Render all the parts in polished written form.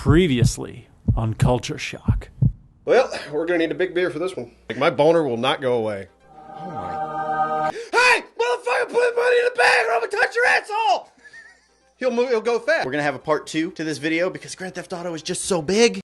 Previously on Culture Shock. Well, we're gonna need a big beer for this one. Like, my boner will not go away. Oh my. Hey! Motherfucker, put money in the bag or I'm gonna touch your asshole! He'll go fast. We're gonna have a part 2 to this video because Grand Theft Auto is just so big.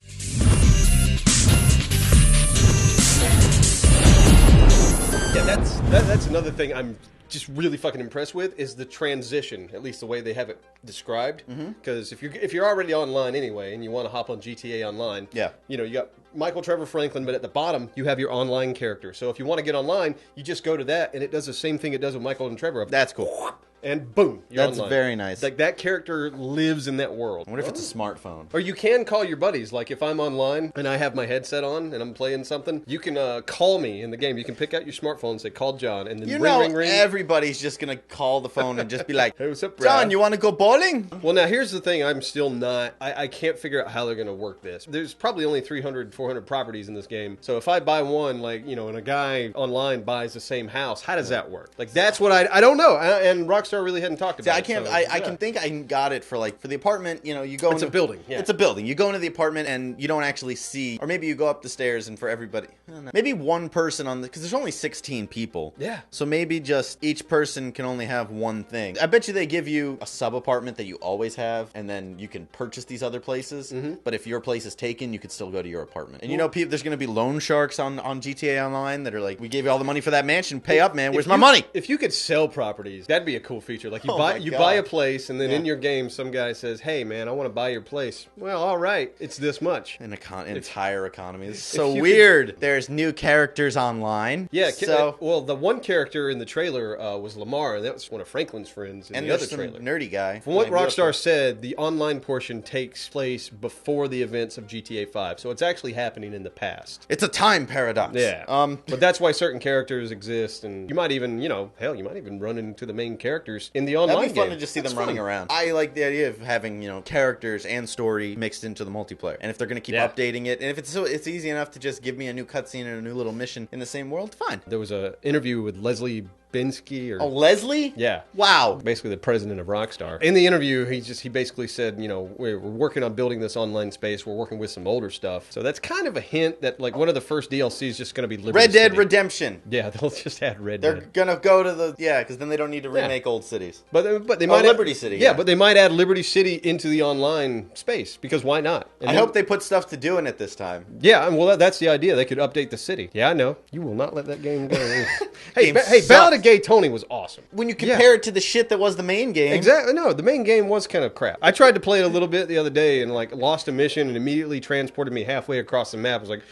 Yeah, that's another thing I'm just really fucking impressed with is the transition, at least the way they have it described. Because if you're already online anyway and you want to hop on GTA Online, Yeah. you know, you got Michael Trevor Franklin, but at the bottom you have your online character. So if you want to get online, you just go to that and it does the same thing it does with Michael and Trevor. That's cool. And boom, you're That's online. very nice. Like, that character lives in that world. What if it's a smartphone? Or you can call your buddies. Like, if I'm online and I have my headset on and I'm playing something, you can call me in the game. You can pick out your smartphone and say, call John, and then ring. Everybody's just gonna call the phone and just be like, Hey, what's up, John, Brad? you want to go bowling? Well, now, here's the thing. I'm still not... I can't figure out how they're going to work this. There's probably only 300, 400 properties in this game. So if I buy one, like, you know, and a guy online buys the same house, how does that work? Like, that's what I don't know. And Rockstar really hadn't talked about it. I can't. So, I can think I got it for the apartment. You know, you go. It's a building. Yeah. It's a building. You go into the apartment and you don't actually see, or maybe you go up the stairs and for everybody, I don't know, maybe one person on the, because there's only 16 people. Yeah. So maybe just each person can only have one thing. I bet you they give you a sub apartment that you always have, and then you can purchase these other places. But if your place is taken, you could still go to your apartment. And you know, people, there's going to be loan sharks on GTA Online that are like, we gave you all the money for that mansion. Pay up, man. Where's my money? If you could sell properties, that'd be a cool feature. Like, you Oh my buy a God. place, and then in your game, some guy says, "Hey, man, I want to buy your place." Well, all right, it's this much. An entire economy. This is so you weird. There's new characters online. Yeah. So Well, the one character in the trailer was Lamar, and that was one of Franklin's friends in and the other there's some trailer. nerdy guy. From what lined up Rockstar there. said, the online portion takes place before the events of GTA 5, so it's actually happening in the past. It's a time paradox. Yeah. But that's why certain characters exist, and you might even, you might even run into the main characters in the online That'd be fun game. to just see That's them running fun. around. I like the idea of having, characters and story mixed into the multiplayer. And if they're going to keep Yeah. updating it, and if it's easy enough to just give me a new cutscene and a new little mission in the same world, fine. There was an interview with Leslie Binsky, or Oh, Leslie? yeah, Wow. basically the president of Rockstar. In the interview, he basically said, we're working on building this online space. We're working with some older stuff. So that's kind of a hint that, like, one of the first DLCs is just going to be Liberty Red Dead City. Redemption. Yeah, they'll just add Red They're Dead. going to go to the, because then they don't need to remake old cities. But they might Liberty City, Yeah, yeah. but they might add Liberty City into the online space, because why not? And I then- hope they put stuff to do in it this time. Yeah, well, that's the idea. They could update the city. Yeah, I know. You will not let that game go. Game hey, sucks. Ballad of Gay Tony was awesome. When you compare it to the shit that was the main game. Exactly. No, the main game was kind of crap. I tried to play it a little bit the other day and, like, lost a mission and immediately transported me halfway across the map. I was like,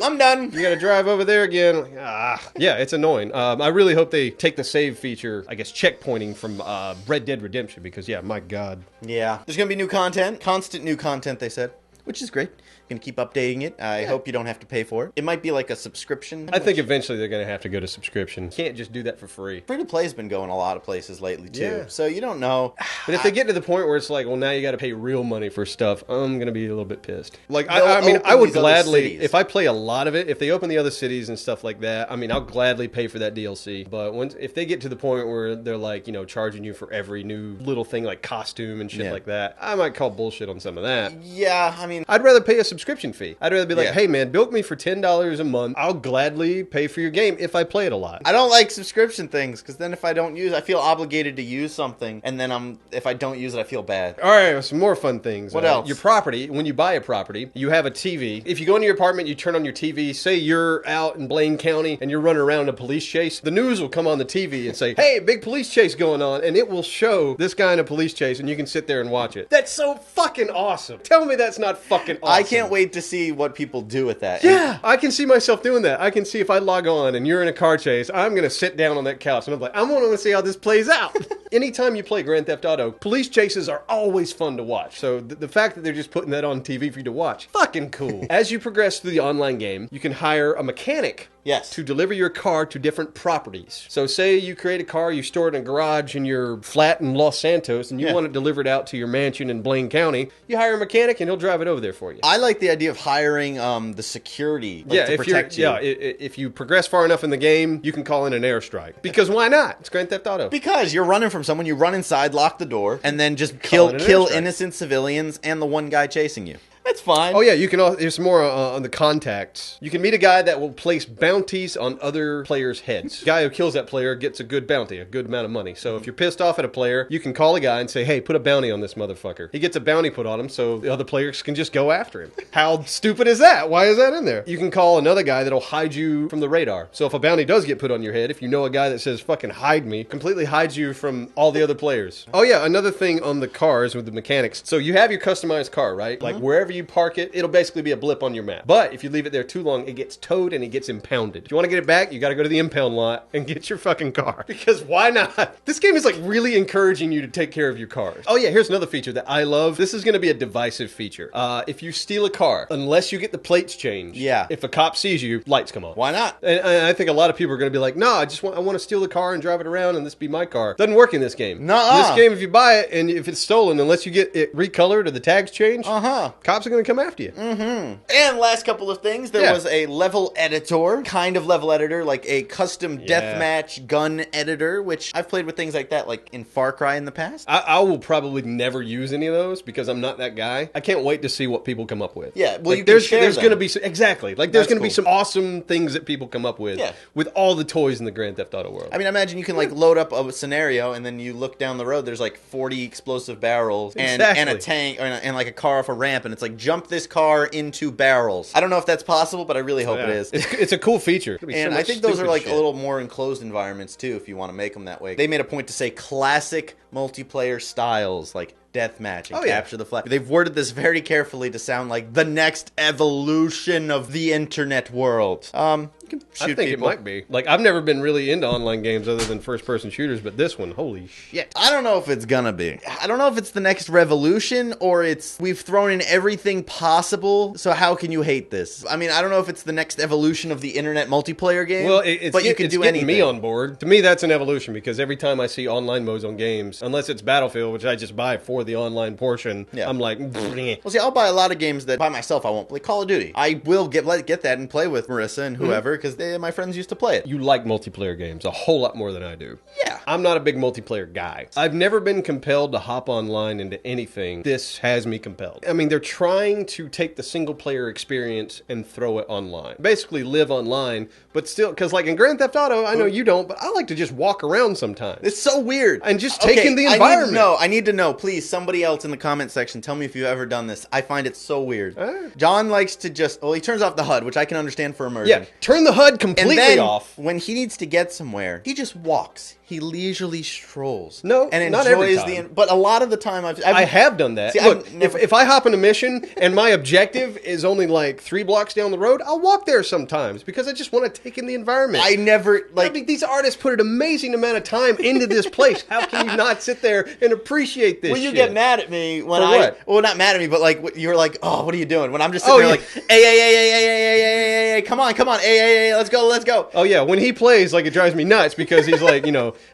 I'm done. You gotta drive over there again. I'm like, yeah, it's annoying. I really hope they take the save feature, I guess, checkpointing from Red Dead Redemption, because, yeah, my God. Yeah. There's going to be new content. Constant new content, they said. Which is great. Going to keep updating it. I hope you don't have to pay for it. It might be like a subscription. I think eventually they're going to have to go to subscription. You can't just do that for free. Free-to-play's been going a lot of places lately, too. Yeah. So you don't know. But if they get to the point where it's like, well, now you got to pay real money for stuff, I'm going to be a little bit pissed. Like, They'll I mean, open I would these other gladly, cities. if I play a lot of it, if they open the other cities and stuff like that, I mean, I'll gladly pay for that DLC. But if they get to the point where they're like, charging you for every new little thing like costume and shit like that, I might call bullshit on some of that. Yeah, I mean... I'd rather pay a subscription fee. I'd rather be like, Yeah. hey, man, bilk me for $10 a month. I'll gladly pay for your game if I play it a lot. I don't like subscription things, because then if I don't use I feel obligated to use something, and then if I don't use it, I feel bad. All right, some more fun things. What else? Your property, when you buy a property, you have a TV. If you go into your apartment, you turn on your TV, say you're out in Blaine County and you're running around in a police chase, the news will come on the TV and say, hey, big police chase going on, and it will show this guy in a police chase, and you can sit there and watch it. That's so fucking awesome. Tell me that's not fucking awesome. I can't wait to see what people do with that. Yeah, I can see myself doing that. I can see if I log on and you're in a car chase, I'm going to sit down on that couch and I'm like, I want to see how this plays out. Anytime you play Grand Theft Auto, police chases are always fun to watch. So the fact that they're just putting that on TV for you to watch, fucking cool. As you progress through the online game, you can hire a mechanic Yes. to deliver your car to different properties. So say you create a car, you store it in a garage in your flat in Los Santos, and you want it delivered out to your mansion in Blaine County, you hire a mechanic and he'll drive it over there for you. I like the idea of hiring the security to protect you. If you progress far enough in the game, you can call in an airstrike. Because why not? It's Grand Theft Auto. Because you're running from someone, you run inside, lock the door, and then just Call kill it an airstrike. innocent civilians and the one guy chasing you. That's fine. Oh yeah, you can. There's more on the contacts. You can meet a guy that will place bounties on other players' heads. The guy who kills that player gets a good bounty, a good amount of money. So if you're pissed off at a player, you can call a guy and say, "Hey, put a bounty on this motherfucker." He gets a bounty put on him, so the other players can just go after him. How stupid is that? Why is that in there? You can call another guy that'll hide you from the radar. So if a bounty does get put on your head, if you know a guy that says "fucking hide me," completely hides you from all the other players. Oh yeah, another thing on the cars with the mechanics. So you have your customized car, right? Like wherever you park it, it'll basically be a blip on your map. But if you leave it there too long, it gets towed and it gets impounded. If you want to get it back, you got to go to the impound lot and get your fucking car. Because why not? This game is like really encouraging you to take care of your cars. Oh yeah, here's another feature that I love. This is going to be a divisive feature. If you steal a car, unless you get the plates changed, if a cop sees you, lights come on. Why not? And I think a lot of people are going to be like, no, I want to steal the car and drive it around and this be my car. Doesn't work in this game. Nuh-uh. In this game, if you buy it and if it's stolen, unless you get it recolored or the tags changed, cops are going to come after you. And last couple of things, there was a level editor, kind of level editor, like a custom deathmatch gun editor, which I've played with things like that, like in Far Cry in the past. I will probably never use any of those because I'm not that guy. I can't wait to see what people come up with. Yeah, well, like, you there's can share going to be exactly like there's going to be cool. some awesome things that people come up with with all the toys in the Grand Theft Auto world. I mean, I imagine you can like load up a scenario and then you look down the road. There's like 40 explosive barrels and a tank and like a car off a ramp, and it's like jump this car into barrels. I don't know if that's possible, but I really hope it is. It's a cool feature. And I think those are like a little more enclosed environments too, if you want to make them that way. They made a point to say classic multiplayer styles, like deathmatch and capture the flag. They've worded this very carefully to sound like the next evolution of the internet world. You can shoot I think people. it might be. Like, I've never been really into online games other than first-person shooters, but this one, holy shit. I don't know if it's gonna be. I don't know if it's the next revolution or it's we've thrown in everything possible, so how can you hate this? I mean, I don't know if it's the next evolution of the internet multiplayer game, well, but you can do anything. Me on board. To me, that's an evolution because every time I see online modes on games, unless it's Battlefield, which I just buy for the online portion, I'm like, bleh. Well, see, I'll buy a lot of games that by myself I won't play. Call of Duty, I will get that and play with Marissa and whoever because my friends used to play it. You like multiplayer games a whole lot more than I do. Yeah. I'm not a big multiplayer guy. I've never been compelled to hop online into anything. This has me compelled. I mean, they're trying to take the single player experience and throw it online. Basically live online, but still, because like in Grand Theft Auto, I know you don't, but I like to just walk around sometimes. It's so weird. And just take in the environment. I need to know. Please, somebody else in the comment section, tell me if you've ever done this. I find it so weird. John likes to he turns off the HUD, which I can understand for immersion. Yeah, turn the HUD completely off. When he needs to get somewhere, he just walks. He leisurely strolls. No, and not every enjoys time. but a lot of the time I have done that. See, look, if I hop on a mission and my objective is only like 3 blocks down the road, I'll walk there sometimes because I just want to take in the environment. I never I mean, these artists put an amazing amount of time into this place. How can you not sit there and appreciate this? Well, you shit? get mad at me when well, not mad at me, but like you're like, oh, what are you doing? When I'm just sitting there like, hey, come on, hey, let's go. Oh yeah, when he plays, like it drives me nuts because he's like,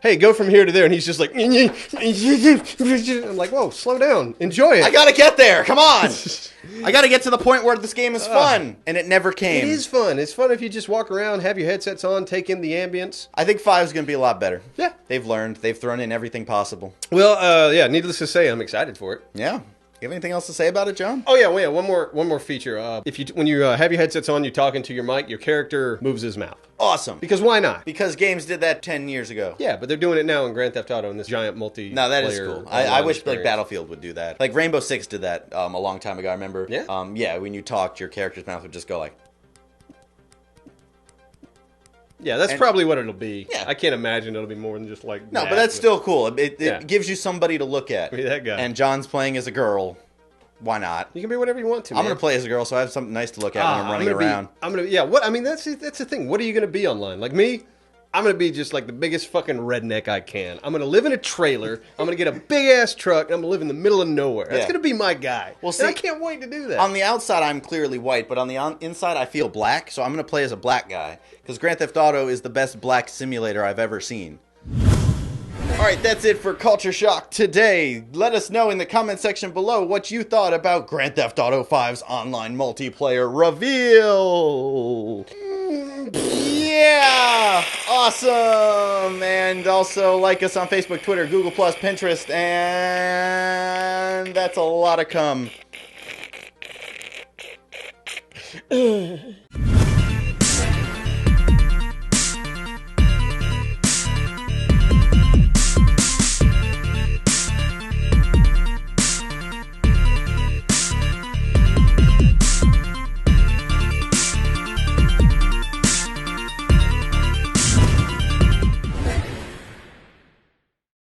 hey, go from here to there, and he's just like, I'm like, whoa, slow down, enjoy it. I gotta get there. Come on. I gotta get to the point where this game is fun, and it never came. It is fun. It's fun if you just walk around, have your headsets on, take in the ambience. I think 5 is gonna be a lot better. Yeah, they've learned. They've thrown in everything possible. Well, yeah. Needless to say, I'm excited for it. Yeah. You have anything else to say about it, John? Oh yeah, well, yeah. One more feature. When you have your headsets on, you're talking to your mic. Your character moves his mouth. Awesome. Because why not? Because games did that 10 years ago. Yeah, but they're doing it now in Grand Theft Auto in this giant multi. No, that is cool. I wish like Battlefield would do that. Like Rainbow Six did that a long time ago. I remember. Yeah. Yeah. When you talked, your character's mouth would just go like. Yeah, that's probably what it'll be. Yeah. I can't imagine it'll be more than just like. No, but that's still cool. It gives you somebody to look at. Be that guy. And John's playing as a girl. Why not? You can be whatever you want to. I'm going to play as a girl, so I have something nice to look at when I'm running around. What I mean, that's the thing. What are you going to be online? Like me, I'm going to be just like the biggest fucking redneck I can. I'm going to live in a trailer. I'm going to get a big ass truck. And I'm going to live in the middle of nowhere. That's going to be my guy. Well, see, and I can't wait to do that. On the outside, I'm clearly white, but on the inside, I feel black. So I'm going to play as a black guy because Grand Theft Auto is the best black simulator I've ever seen. Alright, that's it for Culture Shock today. Let us know in the comment section below what you thought about Grand Theft Auto 5's online multiplayer reveal. Yeah! Awesome! And also like us on Facebook, Twitter, Google+, Pinterest, and that's a lot of cum.